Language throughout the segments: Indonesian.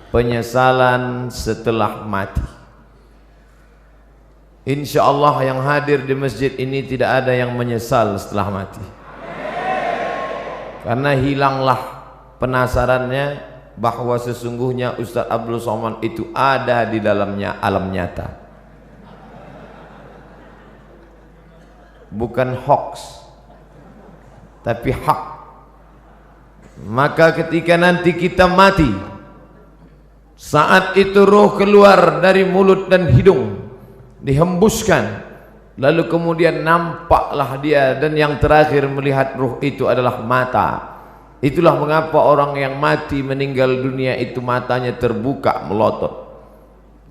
penyesalan setelah mati. Insya Allah yang hadir di masjid ini tidak ada yang menyesal setelah mati, karena hilanglah penasarannya bahwa sesungguhnya Ustaz Abdul Somad itu ada di dalamnya alam nyata, bukan hoax tapi hak. Maka ketika nanti kita mati, saat itu roh keluar dari mulut dan hidung, dihembuskan, lalu kemudian nampaklah dia, dan yang terakhir melihat roh itu adalah mata. Itulah mengapa orang yang mati meninggal dunia itu matanya terbuka melotot.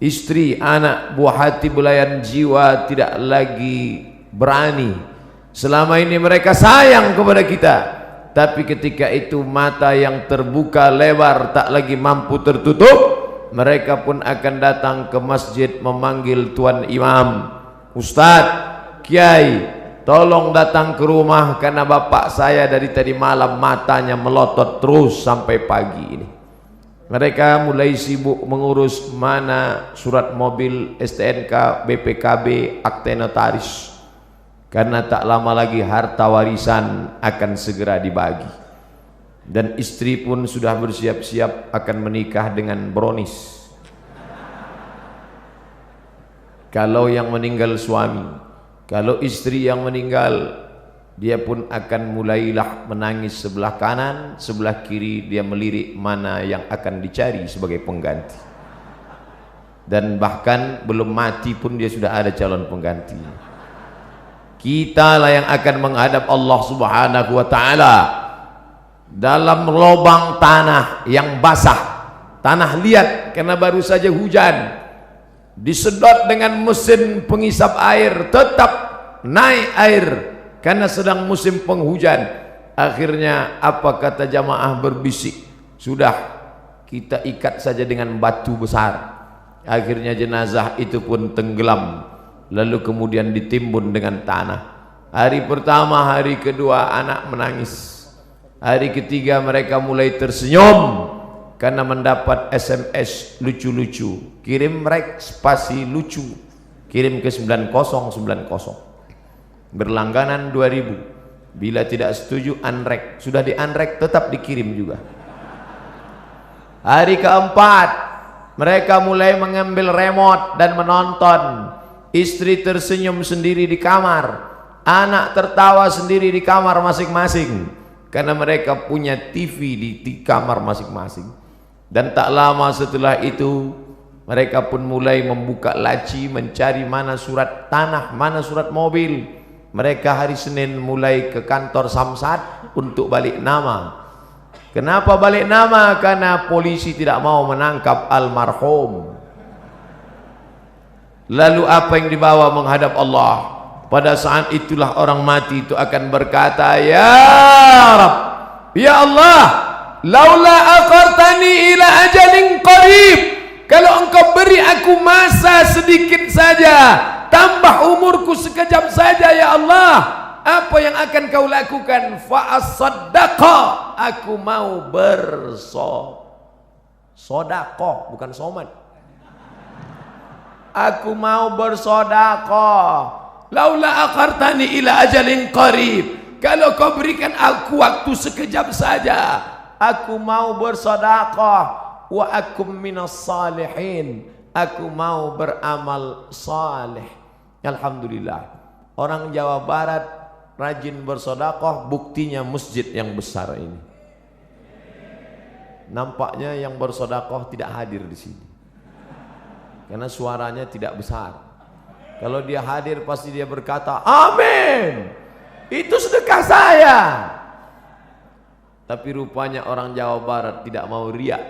Istri, anak, buah hati, belayan jiwa tidak lagi berani. Selama ini mereka sayang kepada kita, tapi ketika itu mata yang terbuka lebar tak lagi mampu tertutup, mereka pun akan datang ke masjid memanggil tuan imam, Ustadz, Kiai, tolong datang ke rumah karena bapak saya dari tadi malam matanya melotot terus sampai pagi ini. Mereka mulai sibuk mengurus mana surat mobil, STNK, BPKB, akte notaris, karena tak lama lagi harta warisan akan segera dibagi. Dan istri pun sudah bersiap-siap akan menikah dengan Bronis. Kalau yang meninggal suami, kalau istri yang meninggal, dia pun akan mulailah menangis sebelah kanan, sebelah kiri dia melirik mana yang akan dicari sebagai pengganti. Dan bahkan belum mati pun dia sudah ada calon pengganti. Kita lah yang akan menghadap Allah Subhanahu wa ta'ala dalam lubang tanah yang basah, tanah liat karena baru saja hujan, disedot dengan mesin pengisap air, tetap naik air karena sedang musim penghujan. Akhirnya apa kata jamaah berbisik, sudah kita ikat saja dengan batu besar. Akhirnya jenazah itu pun tenggelam, lalu kemudian ditimbun dengan tanah. Hari pertama, hari kedua anak menangis, hari ketiga mereka mulai tersenyum karena mendapat SMS lucu-lucu, kirim rek spasi lucu, kirim ke 9090, berlangganan 2000, bila tidak setuju unrek, sudah di unrek tetap dikirim juga. Hari keempat mereka mulai mengambil remote dan menonton. Istri tersenyum sendiri di kamar, anak tertawa sendiri di kamar masing-masing, karena mereka punya TV di kamar masing-masing. Dan tak lama setelah itu mereka pun mulai membuka laci mencari mana surat tanah, mana surat mobil. Mereka hari Senin mulai ke kantor Samsat untuk balik nama. Kenapa balik nama? Karena polisi tidak mau menangkap almarhum. Lalu apa yang dibawa menghadap Allah? Pada saat itulah orang mati itu akan berkata, ya Rab, ya Allah, laula akhartani ila ajalin qarib, kalau engkau beri aku masa sedikit saja, tambah umurku sekejap saja ya Allah, apa yang akan kau lakukan? Fa as-saddaqa, aku mau bersodaqah, bukan somat. Aku mau bersedekah. Laula akhartani ila ajalin qarib, kalau kau berikan aku waktu sekejap saja, aku mau bersedekah. Wa akum minas salihin, aku mau beramal saleh. Alhamdulillah, orang Jawa Barat rajin bersedekah, buktinya masjid yang besar ini. Nampaknya yang bersedekah tidak hadir di sini, karena suaranya tidak besar. Kalau dia hadir pasti dia berkata, amin, itu sedekah saya. Tapi rupanya orang Jawa Barat tidak mau riak.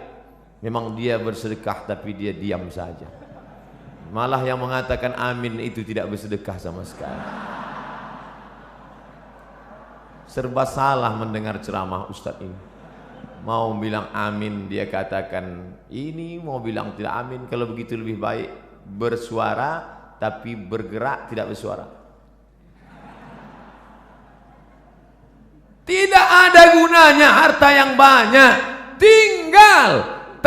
Memang dia bersedekah tapi dia diam saja. Malah yang mengatakan amin itu tidak bersedekah sama sekali. Serba salah mendengar ceramah Ustadz ini. Mau bilang amin dia katakan ini, mau bilang tidak amin. Kalau begitu lebih baik bersuara tapi bergerak tidak bersuara. Tidak ada gunanya harta yang banyak, tinggal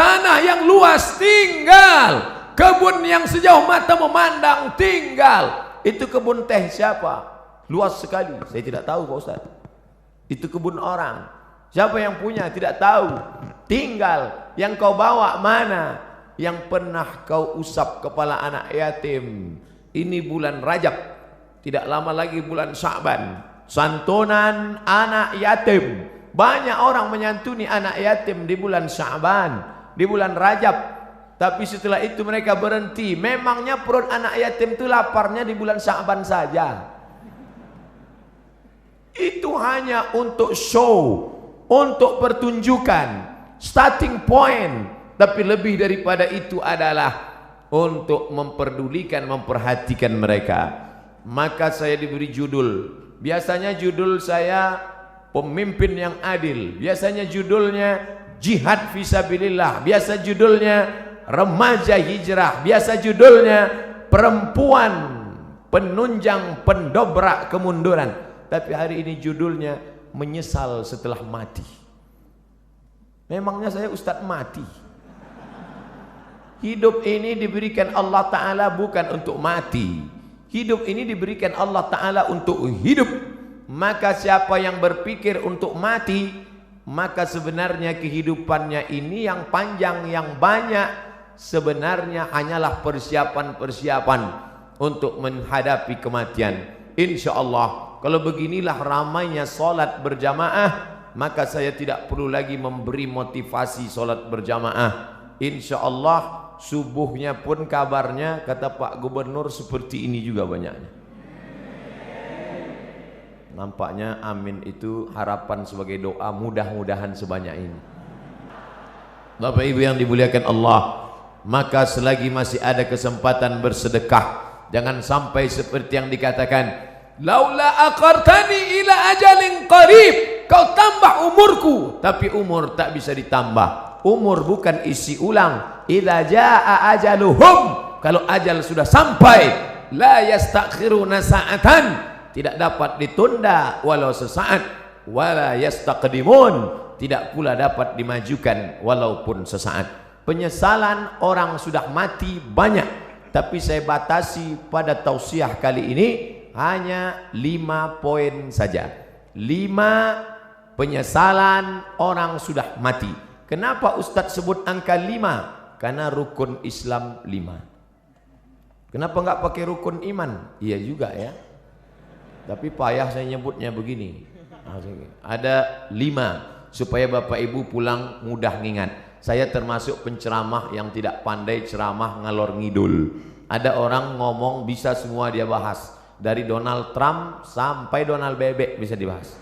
tanah yang luas tinggal, kebun yang sejauh mata memandang tinggal. Itu kebun teh siapa? Luas sekali, saya tidak tahu Pak Ustaz. Itu kebun orang, siapa yang punya tidak tahu. Tinggal, yang kau bawa mana? Yang pernah kau usap kepala anak yatim. Ini bulan Rajab, tidak lama lagi bulan Sya'ban, santunan anak yatim. Banyak orang menyantuni anak yatim di bulan Sya'ban, di bulan Rajab. Tapi setelah itu mereka berhenti. Memangnya perut anak yatim itu laparnya di bulan Sya'ban saja. Itu hanya untuk show, untuk pertunjukan, starting point. Tapi lebih daripada itu adalah untuk memperdulikan, memperhatikan mereka. Maka saya diberi judul. Biasanya judul saya pemimpin yang adil. Biasanya judulnya jihad fisabilillah. Biasa judulnya remaja hijrah. Biasa judulnya perempuan penunjang pendobrak kemunduran. Tapi hari ini judulnya menyesal setelah mati. Memangnya saya ustadz mati? Hidup ini diberikan Allah Ta'ala bukan untuk mati. Hidup ini diberikan Allah Ta'ala untuk hidup. Maka siapa yang berpikir untuk mati, maka sebenarnya kehidupannya ini yang panjang, yang banyak, sebenarnya hanyalah persiapan-persiapan untuk menghadapi kematian. Insya Allah, kalau beginilah ramainya solat berjamaah, maka saya tidak perlu lagi memberi motivasi solat berjamaah. Insya Allah subuhnya pun kabarnya kata Pak Gubernur seperti ini juga banyaknya. Nampaknya amin itu harapan sebagai doa, mudah-mudahan sebanyak ini. Bapak Ibu yang dimuliakan Allah, maka selagi masih ada kesempatan bersedekah, jangan sampai seperti yang dikatakan, laula aqartani ila ajalin qarib, kau tambah umurku, tapi umur tak bisa ditambah. Umur bukan isi ulang. Idza jaa ajaluhum, kalau ajal sudah sampai, la yastakhiruna sa'atan, tidak dapat ditunda walau sesaat, wala yastaqdimun, tidak pula dapat dimajukan walaupun sesaat. Penyesalan orang sudah mati banyak, tapi saya batasi pada tausiah kali ini hanya 5 poin saja. 5 penyesalan orang sudah mati. Kenapa Ustadz sebut angka 5? Karena rukun Islam 5. Kenapa enggak pakai rukun iman? Iya juga ya. Tapi payah saya nyebutnya begini. Ada 5 supaya Bapak Ibu pulang mudah ngingat. Saya termasuk penceramah yang tidak pandai ceramah ngalor ngidul. Ada orang ngomong bisa semua dia bahas. Dari Donald Trump sampai Donald Bebek bisa dibahas.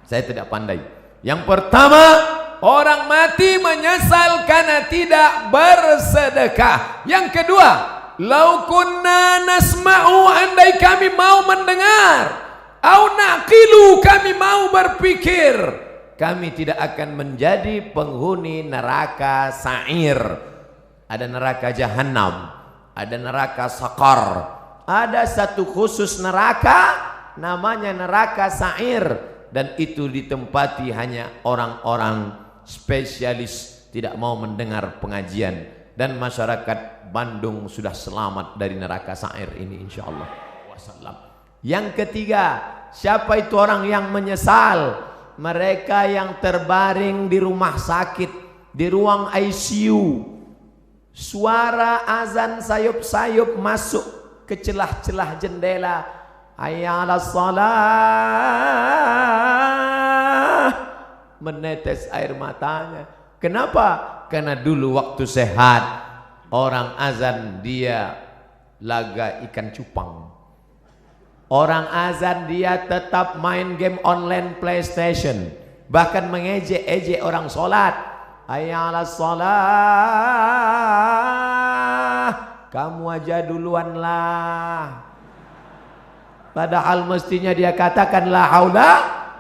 Saya tidak pandai. Yang pertama, orang mati menyesal karena tidak bersedekah. Yang kedua, lau kunna nasma'u, andai kami mau mendengar, au naqilu, kami mau berpikir, kami tidak akan menjadi penghuni neraka sa'ir. Ada neraka jahanam, ada neraka sakar, ada satu khusus neraka namanya neraka sa'ir, dan itu ditempati hanya orang-orang spesialis, tidak mau mendengar pengajian. Dan masyarakat Bandung sudah selamat dari neraka sa'ir ini insyaallah. Yang ketiga, siapa itu orang yang menyesal? Mereka yang terbaring di rumah sakit, di ruang ICU, suara azan sayup-sayup masuk ke celah-celah jendela, hayya 'alas shalah, menetes air matanya. Kenapa? Karena dulu waktu sehat orang azan dia laga ikan cupang. Orang azan dia tetap main game online PlayStation, bahkan mengejek-ejek orang sholat. Hayya 'alas shalah, kamu aja duluan lah. Padahal mestinya dia katakan la haula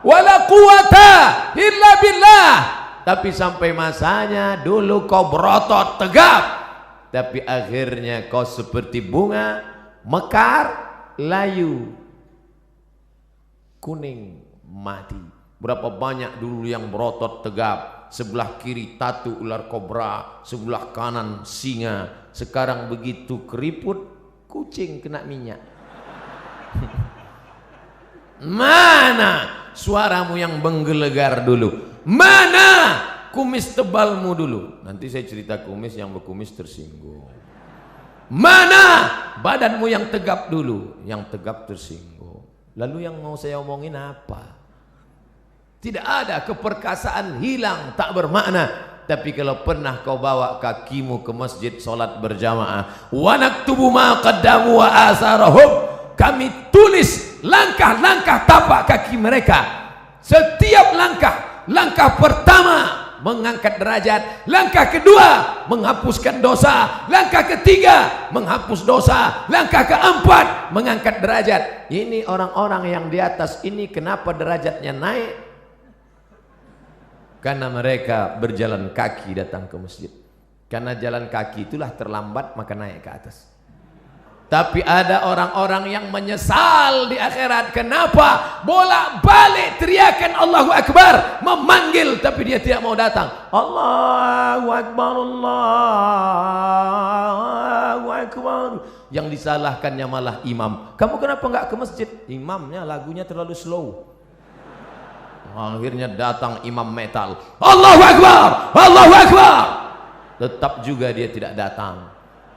wala quwata illa billah. Tapi sampai masanya dulu kau berotot tegap, tapi akhirnya kau seperti bunga mekar, layu, kuning, mati. Berapa banyak dulu yang berotot tegap, sebelah kiri tatu ular kobra, sebelah kanan singa. Sekarang begitu keriput, kucing kena minyak. Mana suaramu yang menggelegar dulu? Mana kumis tebalmu dulu? Nanti saya cerita kumis, yang berkumis tersinggung. Mana badanmu yang tegap dulu? Yang tegap tersinggung. Lalu yang mau saya omongin apa? Tidak ada, keperkasaan hilang, tak bermakna. Tapi kalau pernah kau bawa kakimu ke masjid solat berjamaah, wa naktubu ma qaddamu wa asarahum, kami tulis langkah-langkah tapak kaki mereka. Setiap langkah pertama mengangkat derajat, langkah kedua menghapuskan dosa, langkah ketiga menghapus dosa, langkah keempat mengangkat derajat. Ini orang-orang yang di atas ini kenapa derajatnya naik? Karena mereka berjalan kaki datang ke masjid. Karena jalan kaki itulah terlambat, maka naik ke atas. Tapi ada orang-orang yang menyesal di akhirat. Kenapa? Bolak-balik teriakan Allahu Akbar, memanggil tapi dia tidak mau datang. Allahu Akbar, Allahu Akbar. Yang disalahkannya malah imam. Kamu kenapa enggak ke masjid? Imamnya lagunya terlalu slow. Akhirnya datang imam metal. Allahu Akbar, Allahu Akbar. Tetap juga dia tidak datang.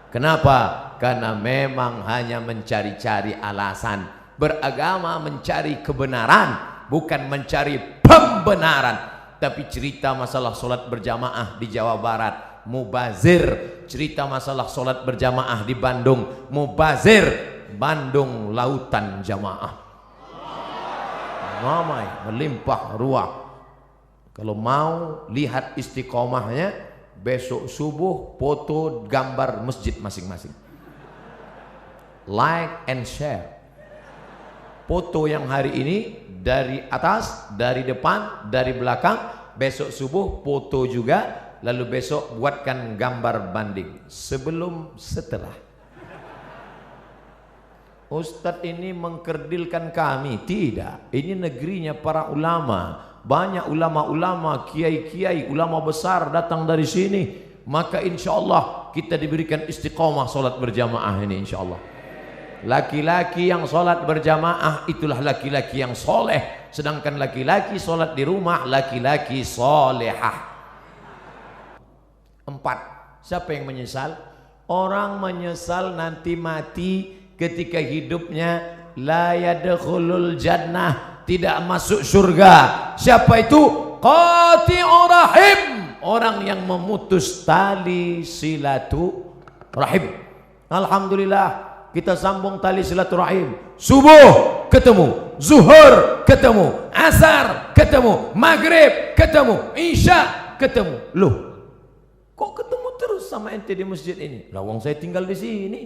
Kenapa? Karena memang hanya mencari-cari alasan. Beragama mencari kebenaran, bukan mencari pembenaran. Tapi cerita masalah solat berjamaah di Jawa Barat, mubazir. Cerita masalah solat berjamaah di Bandung, mubazir. Bandung lautan jamaah, ramai, melimpah ruah. Kalau mau lihat istiqomahnya, besok subuh foto gambar masjid masing-masing, like and share. Foto yang hari ini dari atas, dari depan, dari belakang. Besok subuh foto juga. Lalu besok buatkan gambar banding sebelum setelah. Ustadz ini mengkerdilkan kami. Tidak, ini negerinya para ulama. Banyak ulama-ulama, kiai-kiai, ulama besar datang dari sini. Maka insya Allah kita diberikan istiqomah solat berjamaah ini insya Allah. Laki-laki yang solat berjamaah itulah laki-laki yang soleh. Sedangkan laki-laki solat di rumah, laki-laki solehah. 4. Siapa yang menyesal? Orang menyesal nanti mati ketika hidupnya la yadkhulul jannah, tidak masuk surga. Siapa itu? Qati'ur rahim, orang yang memutus tali silaturahim. Alhamdulillah kita sambung tali silaturahim. Subuh ketemu, zuhur ketemu, asar ketemu, maghrib ketemu, isya ketemu. Loh, kok ketemu terus sama ente di masjid ini? Lah wong saya tinggal di sini.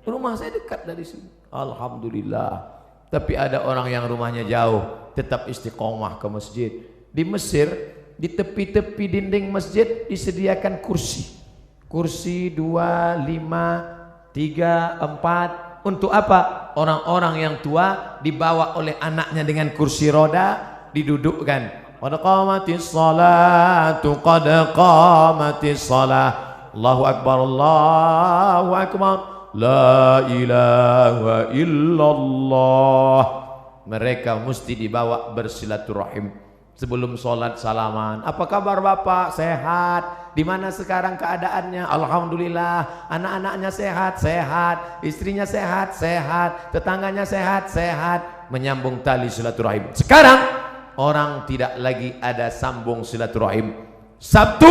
Rumah saya dekat dari sini. Alhamdulillah. Tapi ada orang yang rumahnya jauh, tetap istiqomah ke masjid. Di Mesir, di tepi-tepi dinding masjid disediakan kursi. Kursi 2, 5, 3, 4. Untuk apa? Orang-orang yang tua dibawa oleh anaknya dengan kursi roda, didudukkan. Qad qamatis salatu, qad qamatis salah. Allahu Akbar, Allahu Akbar. La ilaha illallah. Mereka mesti dibawa bersilaturahim. Sebelum sholat salaman. Apa kabar Bapak? Sehat. Di mana sekarang keadaannya? Alhamdulillah. Anak-anaknya sehat, sehat. Istrinya sehat, sehat. Tetangganya sehat, sehat. Menyambung tali silaturahim. Sekarang orang tidak lagi ada sambung silaturahim. Sabtu,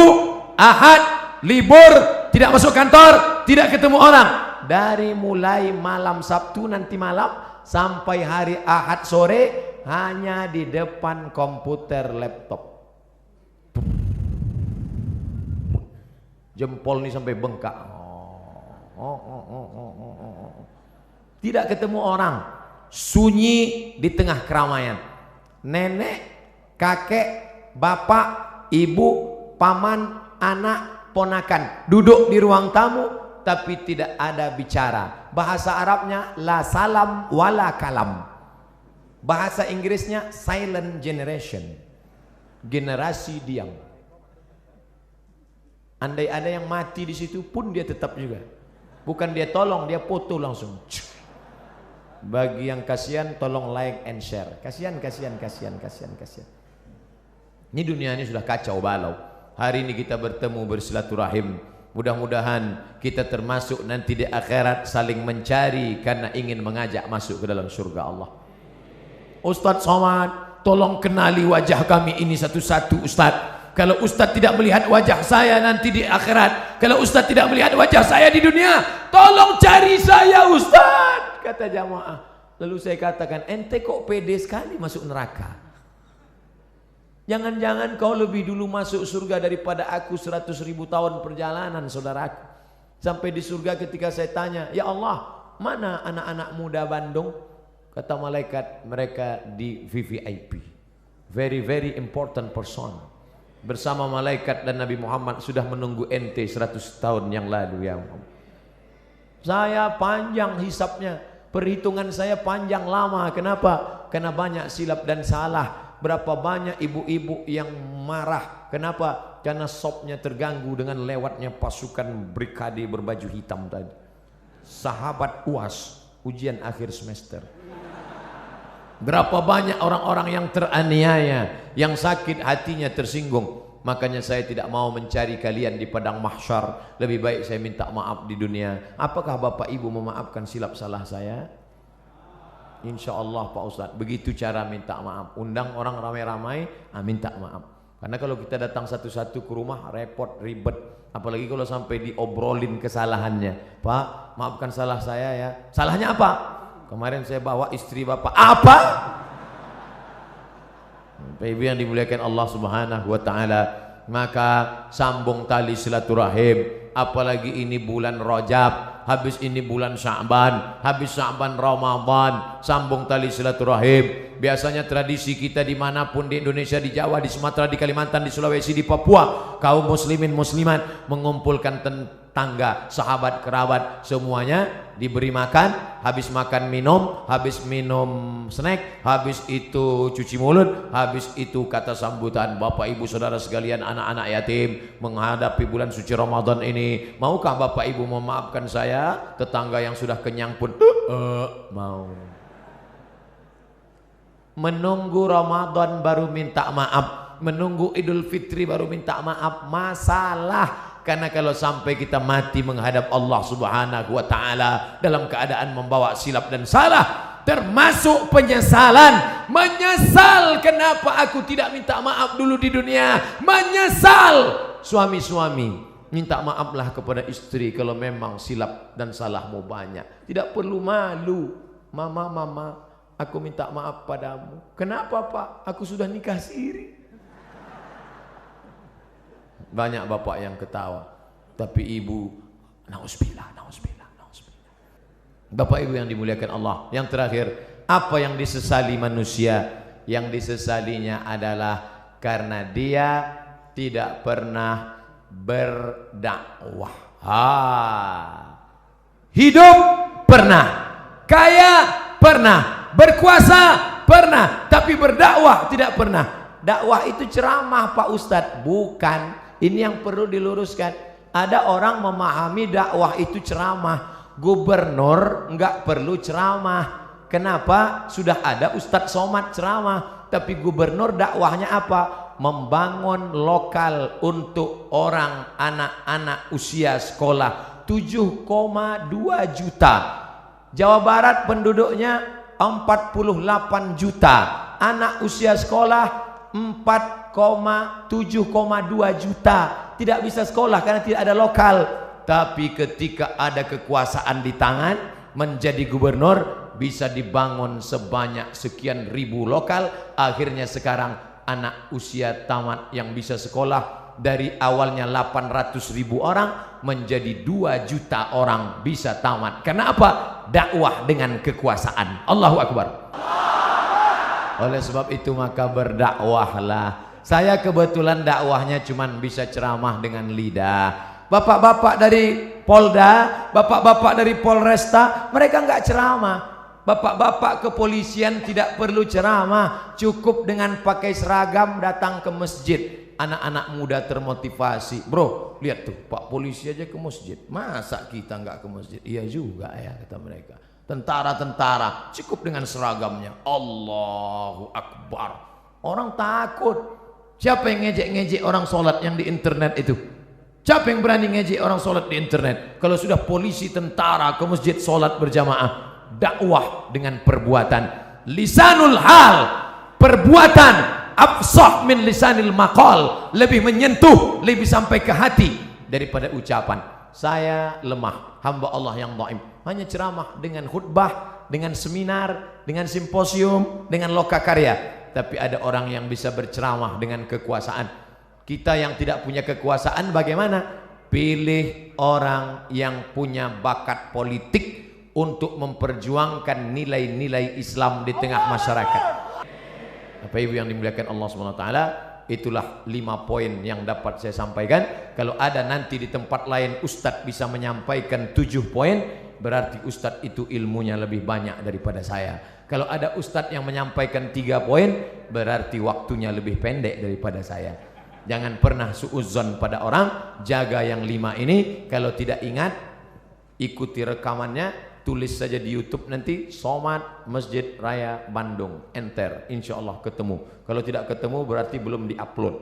Ahad, libur, tidak masuk kantor, tidak ketemu orang. Dari mulai malam Sabtu nanti malam sampai hari Ahad sore hanya di depan komputer laptop. Jempol ini sampai bengkak. Tidak ketemu orang. Sunyi di tengah keramaian. Nenek, kakek, bapak, ibu, paman, anak, ponakan duduk di ruang tamu, tapi tidak ada bicara. Bahasa Arabnya la salam wala kalam. Bahasa Inggrisnya silent generation. generasi diam. Andai ada yang mati di situ pun dia tetap juga. Bukan dia tolong, dia foto langsung. Bagi yang kasihan tolong like and share. Kasihan. Ini dunia ini sudah kacau balau. Hari ini kita bertemu bersilaturahim. Mudah-mudahan kita termasuk nanti di akhirat saling mencari karena ingin mengajak masuk ke dalam surga Allah. Ustadz Somad, tolong kenali wajah kami ini satu-satu Ustadz. Kalau Ustadz tidak melihat wajah saya nanti di akhirat, kalau Ustadz tidak melihat wajah saya di dunia, tolong cari saya Ustadz, kata jamaah. Lalu saya katakan, ente kok pede sekali masuk neraka? Jangan-jangan kau lebih dulu masuk surga daripada aku 100.000 tahun perjalanan, saudaraku. Sampai di surga ketika saya tanya, ya Allah, mana anak-anak muda Bandung? Kata malaikat, mereka di VVIP, very very important person. Bersama malaikat dan Nabi Muhammad sudah menunggu ente 100 tahun yang lalu ya Muhammad. Saya panjang hisapnya, perhitungan saya panjang lama. Kenapa? Karena banyak silap dan salah. Berapa banyak ibu-ibu yang marah. Kenapa? Karena sopnya terganggu dengan lewatnya pasukan brigade berbaju hitam tadi. Sahabat UAS, ujian akhir semester. Berapa banyak orang-orang yang teraniaya, yang sakit hatinya tersinggung. Makanya saya tidak mau mencari kalian di padang mahsyar. Lebih baik saya minta maaf di dunia. Apakah Bapak Ibu memaafkan silap salah saya? Insya Allah Pak Ustadz. Begitu cara minta maaf. Undang orang ramai-ramai, minta maaf. Karena kalau kita datang satu-satu ke rumah repot, ribet. Apalagi kalau sampai diobrolin kesalahannya. Pak, maafkan salah saya ya. Salahnya apa? Kemarin saya bawa istri Bapak. Apa? Bapak Ibu yang dimuliakan Allah Subhanahu wa taala, maka sambung tali silaturahim. Apalagi ini bulan Rajab, habis ini bulan Sya'ban, habis Sya'ban Ramadan, sambung tali silaturahim. Biasanya tradisi kita dimanapun di Indonesia, di Jawa, di Sumatera, di Kalimantan, di Sulawesi, di Papua, kaum muslimin muslimat mengumpulkan tangga, sahabat, kerabat, semuanya diberi makan. Habis makan minum, habis minum snack, habis itu cuci mulut, habis itu kata sambutan. Bapak Ibu saudara sekalian, anak-anak yatim menghadapi bulan suci Ramadan ini, maukah Bapak Ibu memaafkan saya? Tetangga yang sudah kenyang pun mau. Menunggu Ramadan baru minta maaf, menunggu Idul Fitri baru minta maaf, masalah. Karena kalau sampai kita mati menghadap Allah Subhanahu wa taala dalam keadaan membawa silap dan salah, termasuk penyesalan. Menyesal kenapa aku tidak minta maaf dulu di dunia. Menyesal. Suami-suami, minta maaflah kepada istri kalau memang silap dan salahmu banyak. Tidak perlu malu. Mama, aku minta maaf padamu. Kenapa Pak? Aku sudah nikah siri. Banyak bapak yang ketawa, tapi ibu nauzubillah. Bapak Ibu yang dimuliakan Allah, yang terakhir, apa yang disesali manusia? Yang disesalinya adalah karena dia tidak pernah berdakwah. Hidup pernah, kaya pernah, berkuasa pernah, tapi berdakwah tidak pernah. Dakwah itu ceramah Pak Ustadz, bukan. Ini yang perlu diluruskan. Ada orang memahami dakwah itu ceramah. Gubernur enggak perlu ceramah. Kenapa? Sudah ada Ustadz Somad ceramah. Tapi gubernur dakwahnya apa? Membangun lokal untuk orang anak-anak usia sekolah. 7,2 juta. Jawa Barat penduduknya 48 juta. Anak usia sekolah 7,2 juta. Tidak bisa sekolah karena tidak ada lokal. Tapi ketika ada kekuasaan di tangan, menjadi gubernur, bisa dibangun sebanyak sekian ribu lokal. Akhirnya sekarang anak usia tamat yang bisa sekolah dari awalnya 800.000 orang menjadi 2 juta orang bisa tamat. Karena apa? Dakwah dengan kekuasaan. Allahu Akbar. Oleh sebab itu maka berdakwahlah. Saya kebetulan dakwahnya cuman bisa ceramah dengan lidah. Bapak-bapak dari Polda, bapak-bapak dari Polresta, mereka nggak ceramah. Bapak-bapak kepolisian tidak perlu ceramah, cukup dengan pakai seragam datang ke masjid. Anak-anak muda termotivasi. Bro, lihat tuh, Pak polisi aja ke masjid. Masa kita nggak ke masjid? Iya juga ya, kata mereka. Tentara-tentara cukup dengan seragamnya. Allahu Akbar. Orang takut. Siapa yang ngejek-ngejek orang sholat yang di internet itu? Siapa yang berani ngejek orang sholat di internet? Kalau sudah polisi tentara ke masjid sholat berjamaah, dakwah dengan perbuatan. Lisanul hal, perbuatan afsah min lisanil maqal, lebih menyentuh, lebih sampai ke hati daripada ucapan. Saya lemah, hamba Allah yang dhaif. Hanya ceramah dengan khutbah, dengan seminar, dengan simposium, dengan lokakarya. Tapi ada orang yang bisa berceramah dengan kekuasaan. Kita yang tidak punya kekuasaan bagaimana? Pilih orang yang punya bakat politik untuk memperjuangkan nilai-nilai Islam di tengah masyarakat. Bapak Ibu yang dimuliakan Allah SWT, itulah 5 poin yang dapat saya sampaikan. Kalau ada nanti di tempat lain Ustadz bisa menyampaikan 7 poin, berarti Ustadz itu ilmunya lebih banyak daripada saya. Kalau ada Ustadz yang menyampaikan 3 poin, berarti waktunya lebih pendek daripada saya. Jangan pernah suudzon pada orang, jaga yang 5 ini. Kalau tidak ingat, ikuti rekamannya, tulis saja di YouTube nanti, Somad Masjid Raya Bandung, enter, insya Allah ketemu. Kalau tidak ketemu berarti belum diupload.